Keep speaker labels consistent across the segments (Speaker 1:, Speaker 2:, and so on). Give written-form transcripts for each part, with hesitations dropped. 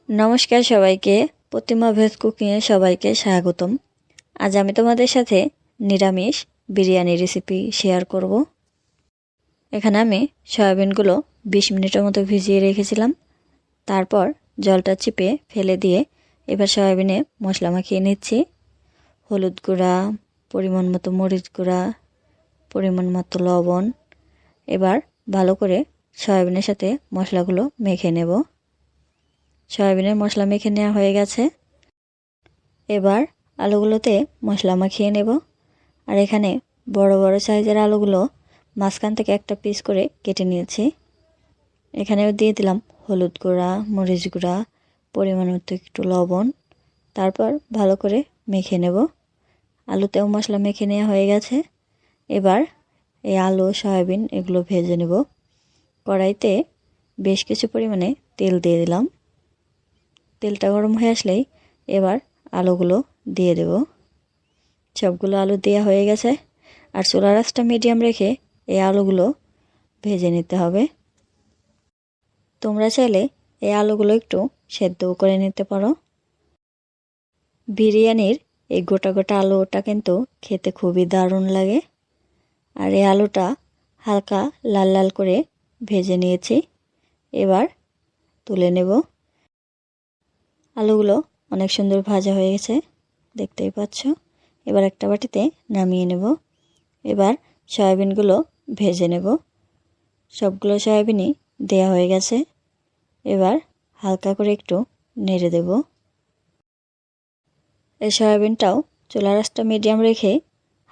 Speaker 1: নমস্কার সবাইকে, প্রতিমা ভেজ কুকিংয়ে সবাইকে স্বাগতম। আজ আমি তোমাদের সাথে নিরামিষ বিরিয়ানি রেসিপি শেয়ার করব। এখানে আমি সয়াবিনগুলো 20 মিনিটের মতো ভিজিয়ে রেখেছিলাম। তারপর জলটা চিপে ফেলে দিয়ে এবার সয়াবিনে মশলা মাখিয়ে নিচ্ছি। হলুদ গুঁড়া, পরিমাণ মতো মরিচ গুঁড়া, পরিমাণ মতো লবণ। এবার ভালো করে সয়াবিনের সাথে মশলাগুলো মেখে নেব। সয়াবিনের মশলা মেখে নেওয়া হয়ে গেছে। এবার আলুগুলোতে মশলা মাখিয়ে নেব। আর এখানে বড় বড় সাইজের আলুগুলো মাঝখান থেকে একটা পিস করে কেটে নিয়েছি। এখানেও দিয়ে দিলাম হলুদ গুঁড়া, মরিচ গুঁড়া, পরিমাণ মতো একটু লবণ। তারপর ভালো করে মেখে নেব। আলুতেও মশলা মেখে নেওয়া হয়ে গেছে। এবার এই আলু, সয়াবিন এগুলো ভেজে নেব। কড়াইতে বেশ কিছু পরিমাণে তেল দিয়ে দিলাম। তেলটা গরম হয়ে আসলেই এবার আলুগুলো দিয়ে দেব। সবগুলো আলু দেওয়া হয়ে গেছে। আর চুলার আঁচটা মিডিয়াম রেখে এই আলুগুলো ভেজে নিতে হবে। তোমরা চাইলে এই আলুগুলো একটু সেদ্ধও করে নিতে পারো। বিরিয়ানির এই গোটা গোটা আলুটা কিন্তু খেতে খুবই দারুণ লাগে। আর এই আলুটা হালকা লাল লাল করে ভেজে নিয়েছি। এবার তুলে নেব। আলুগুলো অনেক সুন্দর ভাজা হয়ে গেছে, দেখতেই পাচ্ছ। এবার একটা বাটিতে নামিয়ে নেব। এবার সয়াবিনগুলো ভেজে নেব। সবগুলো সয়াবিনই দেয়া হয়ে গেছে। এবার হালকা করে একটু নেড়ে দেব। এই সয়াবিনটাও চুলার আঁচটা মিডিয়াম রেখে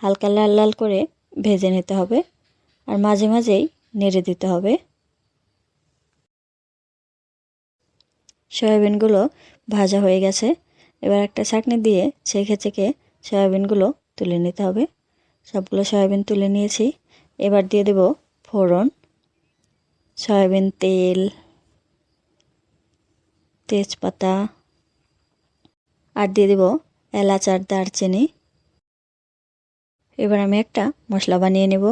Speaker 1: হালকা লাল লাল করে ভেজে নিতে হবে। আর মাঝে মাঝেই নেড়ে দিতে হবে। সয়াবিনগুলো ভাজা হয়ে গেছে। এবার একটা ছাঁকনি দিয়ে ছেঁকে ছেঁকে সয়াবিনগুলো তুলে নিতে হবে। সবগুলো সয়াবিন তুলে নিয়েছি। এবার দিয়ে দেব ফোড়ন, সয়াবিন তেল, তেজপাতা, আর দিয়ে দেব এলাচ আর দারচিনি। এবার আমি একটা মশলা বানিয়ে নেব।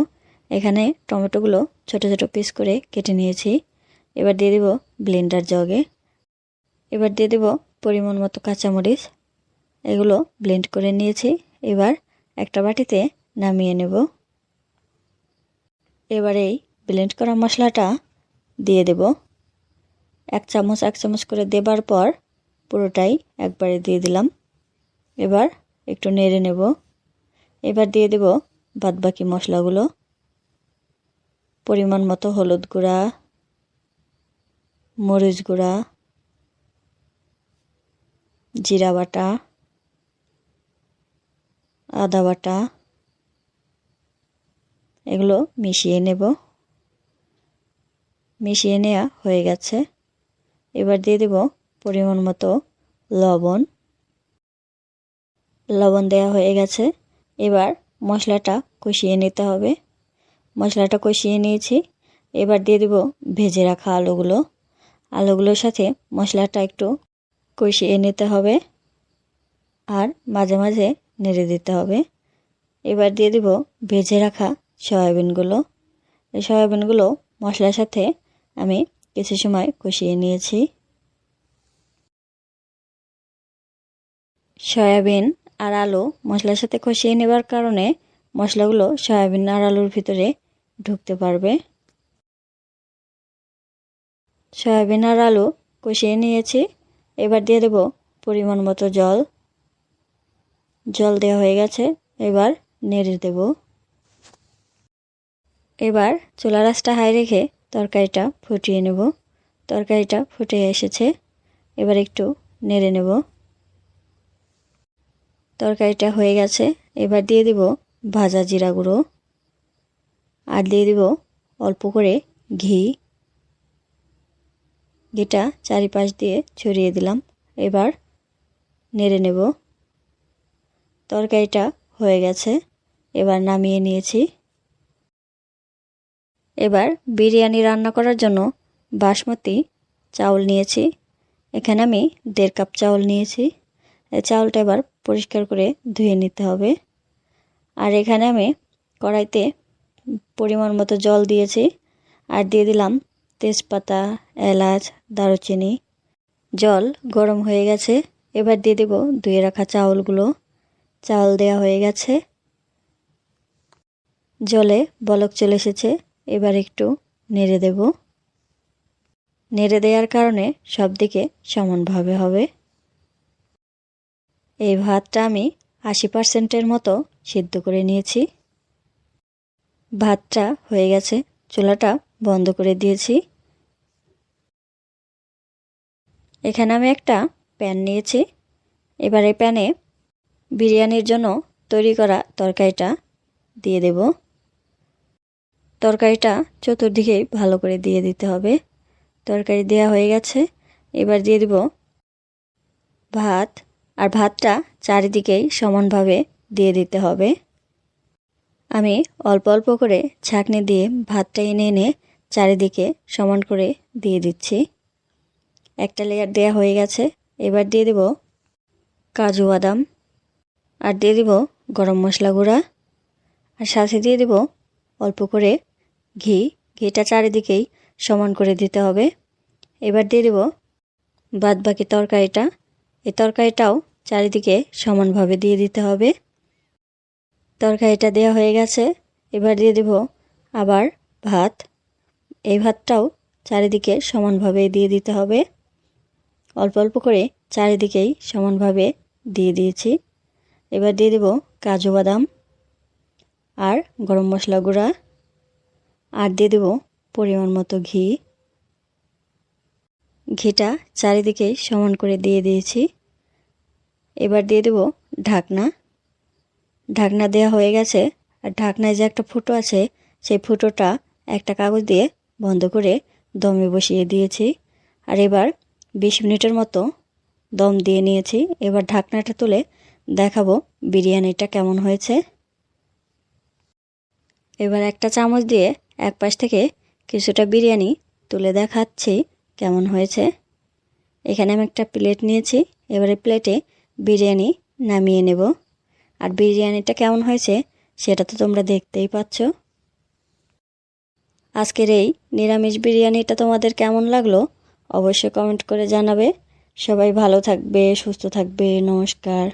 Speaker 1: এখানে টমেটোগুলো ছোট ছোট পিস করে কেটে নিয়েছি। এবার দিয়ে দেব ব্লেন্ডার জগে। এবার দিয়ে দেব পরিমাণ মতো কাঁচামরিচ। এগুলো ব্লেন্ড করে নিয়েছি। এবার একটা বাটিতে নামিয়ে নেব। এবার এই ব্লেন্ড করা মশলাটা দিয়ে দেব। এক চামচ করে দেবার পর পুরোটাই একবারে দিয়ে দিলাম। এবার একটু নেড়ে নেব। এবার দিয়ে দেব বাদবাকি মশলাগুলো। পরিমাণ মতো হলুদ গুঁড়া, মরিচ গুঁড়া, জিরা বাটা, আদা বাটা, এগুলো মিশিয়ে নেব। মিশিয়ে নেওয়া হয়ে গেছে। এবার দিয়ে দেব পরিমাণ মতো লবণ। লবণ দেওয়া হয়ে গেছে। এবার মশলাটা কষিয়ে নিতে হবে। মশলাটা কষিয়ে নিয়েছি। এবার দিয়ে দেব ভেজে রাখা আলুগুলো। আলুগুলোর সাথে মশলাটা একটু কষিয়ে নিতে হবে। আর মাঝে মাঝে নেড়ে দিতে হবে। এবার দিয়ে দেব ভেজে রাখা সয়াবিনগুলো। এই সয়াবিনগুলো মশলার সাথে আমি কিছু সময় কষিয়ে নিয়েছি। সয়াবিন আর আলু মশলার সাথে কষিয়ে নেবার কারণে মশলাগুলো সয়াবিন আর আলুর ভিতরে ঢুকতে পারবে। সয়াবিন আর আলু কষিয়ে নিয়েছি। এবার দিয়ে দেব পরিমাণ মতো জল। জল দেওয়া হয়ে গেছে। এবার নেড়ে দেব। এবার চুলার আঁচটা হাই রেখে তরকারিটা ফুটিয়ে নেব। তরকারিটা ফুটে এসেছে। এবার একটু নেড়ে নেব। তরকারিটা হয়ে গেছে। এবার দিয়ে দিব ভাজা জিরা গুঁড়ো। আর দিয়ে দিব অল্প করে ঘি। ঘিটা চারিপাশ দিয়ে ছড়িয়ে দিলাম। এবার নেড়ে নেব। তরকারিটা হয়ে গেছে। এবার নামিয়ে নিয়েছি। এবার বিরিয়ানি রান্না করার জন্য বাসমতি চাউল নিয়েছি। এখানে আমি 1.5 কাপ চাউল নিয়েছি। এই চাউলটা এবার পরিষ্কার করে ধুয়ে নিতে হবে। আর এখানে আমি কড়াইতে পরিমাণ মতো জল দিয়েছি। আর দিয়ে দিলাম তেজপাতা, এলাচ, দারুচিনি। জল গরম হয়ে গেছে। এবার দিয়ে দেব ধুয়ে রাখা চাউলগুলো। চাউল দেওয়া হয়ে গেছে। জলে বলক চলে এসেছে। এবার একটু নেড়ে দেব। নেড়ে দেওয়ার কারণে সব দিকে সমানভাবে হবে। এই ভাতটা আমি 80%-এর মতো সিদ্ধ করে নিয়েছি। ভাতটা হয়ে গেছে। চুলাটা বন্ধ করে দিয়েছি। এখানে আমি একটা প্যান নিয়েছি। এবার এই প্যানে বিরিয়ানির জন্য তৈরি করা তরকারিটা দিয়ে দেব। তরকারিটা চতুর্দিকেই ভালো করে দিয়ে দিতে হবে। তরকারি দেওয়া হয়ে গেছে। এবার দিয়ে দেব ভাত। আর ভাতটা চারিদিকেই সমানভাবে দিয়ে দিতে হবে। আমি অল্প অল্প করে ছাঁকনি দিয়ে ভাতটা এনে এনে চারিদিকে সমান করে দিয়ে দিচ্ছি। একটা লেয়ার দেওয়া হয়ে গেছে। এবার দিয়ে দেব কাজু বাদাম, আর দিয়ে দেব গরম মশলা গুঁড়া, আর সাথে দিয়ে দেব অল্প করে ঘি। ঘিটা চারিদিকেই সমান করে দিতে হবে। এবার দিয়ে দেব বাদবাকি তরকারিটা। এই তরকারিটাও চারিদিকে সমানভাবে দিয়ে দিতে হবে। তরকারিটা দেওয়া হয়ে গেছে। এবার দিয়ে দেব আবার ভাত। এই ভাতটাও চারিদিকে সমানভাবে দিয়ে দিতে হবে। অল্প অল্প করে চারিদিকেই সমানভাবে দিয়ে দিয়েছি। এবার দিয়ে দেব কাজু বাদাম আর গরম মশলা গুঁড়া, আর দিয়ে দেব পরিমাণ মতো ঘি। ঘিটা চারিদিকেই সমান করে দিয়ে দিয়েছি। এবার দিয়ে দেব ঢাকনা। ঢাকনা দেওয়া হয়ে গেছে। আর ঢাকনায় যে একটা ফুটো আছে, সেই ফুটোটা একটা কাগজ দিয়ে বন্ধ করে দমে বসিয়ে দিয়েছি। আর এবার 20 মিনিটের মতো দম দিয়ে নিয়েছি। এবার ঢাকনাটা তুলে দেখাবো বিরিয়ানিটা কেমন হয়েছে। এবার একটা চামচ দিয়ে এক পাশ থেকে কিছুটা বিরিয়ানি তুলে দেখাচ্ছি কেমন হয়েছে। এখানে আমি একটা প্লেট নিয়েছি। এবারে প্লেটে বিরিয়ানি নামিয়ে নেব। আর বিরিয়ানিটা কেমন হয়েছে সেটা তো তোমরা দেখতেই পাচ্ছ। আজকের এই নিরামিষ বিরিয়ানিটা তোমাদের কেমন লাগলো অবশ্যই কমেন্ট করে জানাবে। সবাই ভালো থাকবে, সুস্থ থাকবে। নমস্কার।